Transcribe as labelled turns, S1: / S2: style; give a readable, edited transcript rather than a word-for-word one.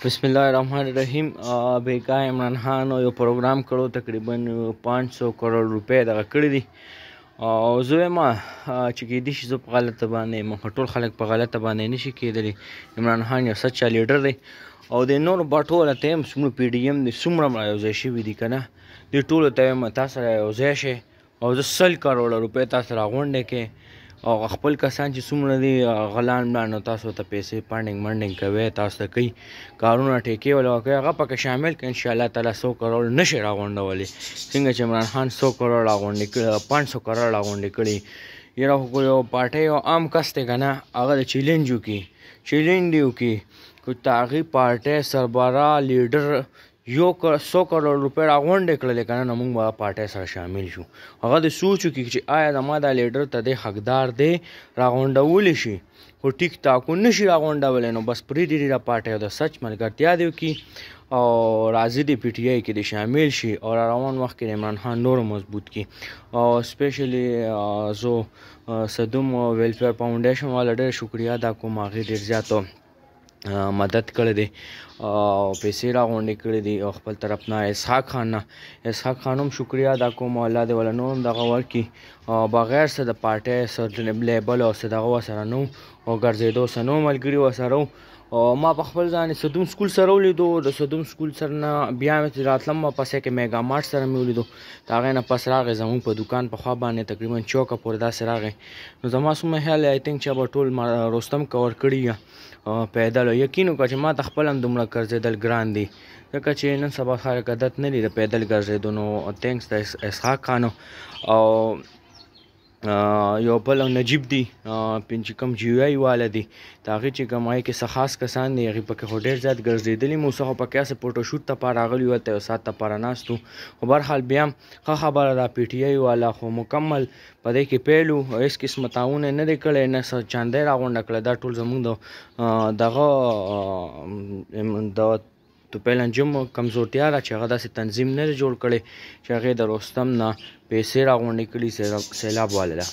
S1: بسم الله الرحمن الرحیم. بیکا عمران خان یو پروګرام کړو تقریبا 500 کروڑ روپۍ دغه کړي دي او زه وایم چې کېدای شي زه په غلطه باندې یم، ټول خلک په غلطه باندې نشي کېدلی. عمران خان یو سچا لیډر دی او د نورو باټوله ته هم څومره پی ډي ایم دي څومره یو ځای شوي دي که نه، دې ټولو ته وایم تاسو سره یو ځای شئ او زه 100 کروړه روپۍ تاسو راغونډې کړئ او خپل کسان چې څومره دي غلان ملان نو تاسو ته پیسې پانډینګ کوي، تاسو ته کوي کارونه ټیکې ولا کوي هغه پکې شامل کړئ. انشاءالله تعالی 100 کروڑ نشي راغونډولی څنګه چې عمران خان 100 کروڑ راغونډې کړي، 500 کروڑ راغونډې کړي. یاره خو یو پارټۍ یو عام کس دی که نه، هغه د چیلنج وکړي، چیلنج دې وکړي که د هغې پارټۍ سربراہ لیډر 100 کروڑ روپۍ راغونډې کړلې که نه، نو موږ به پارټۍ سره شامل شو. هغه د سوچ وکړي چې آیا زما دا لیډر ته دی حقدار دی راغونډولی شي، خو ټیک ټاک نشي راغونډولی، نو بس پرېږدي دا پارټۍ د سچ ملګرتیا دې وکړي او راځي د پی ټي آی کې دې شامل شي او را روان وخت کې عمران خان نور مضبوط کړي. او سپیشلی زه صدوم ویلفیر فاونډیشن والا ډېر شکریه ادا کوم، هغې ډېر زیاتو مدد کړی دی او پیسې راغونډې کړي دي او خپل طرف نه اسحاق خان هم شکریه ادا کوم او الله دې ولا نور هم دغه ورکړي. بغیر څه د پارټۍ څه لیبل او څه دغه ورسره نه او ګرځېدو څه نه ملګري ورسره او ما په خپل ځان صدوم سکول سره ولیدو، د صدوم سکول سره نه بیا مې چې راتلم پسې کې میګا مارټ سره مې ولیدو، د هغې نه پس راغی زموږ په دوکان په خوا باندې تقریبا چوکه پورې داسې راغی. نو زما څومره خیال دی آی تھنک چې به ټول رستم کور کړي یا پیدل. یقین وکړه چې ما ته خپل هم دومره ګرځېدل ګران دي ځکه چې نن سبا خلک عادت نه لري د پیدل ګرځېدو. نو تینکس د اسحاق خان او یو بل نجیب دی چې کوم جی آی والا دی، د هغې چې کوم هغې کې څه خاص کسان دي هغې پکې خو ډېر زیات ګرځېدلي مو، څه خو پکې هسې فوټوشوټ دپاره راغلي هلته یو ساعت دپاره ناست وو. خو برحال بیا هم ښه خبره ده، پی ټي آی والا خو مکمل په دې کې پیل وو، هېڅ قسمه تعاون یې نه دی کړی، نه څه چاندی راغونډه کړی. دا ټول زموږ د دغه تو پیلنجم کمزورتیا ده چې هغه داسې تنظیم نه دی جوړ کړی چې هغې د رستم نه پیسې راغونډې کړي سیلاب والا ده.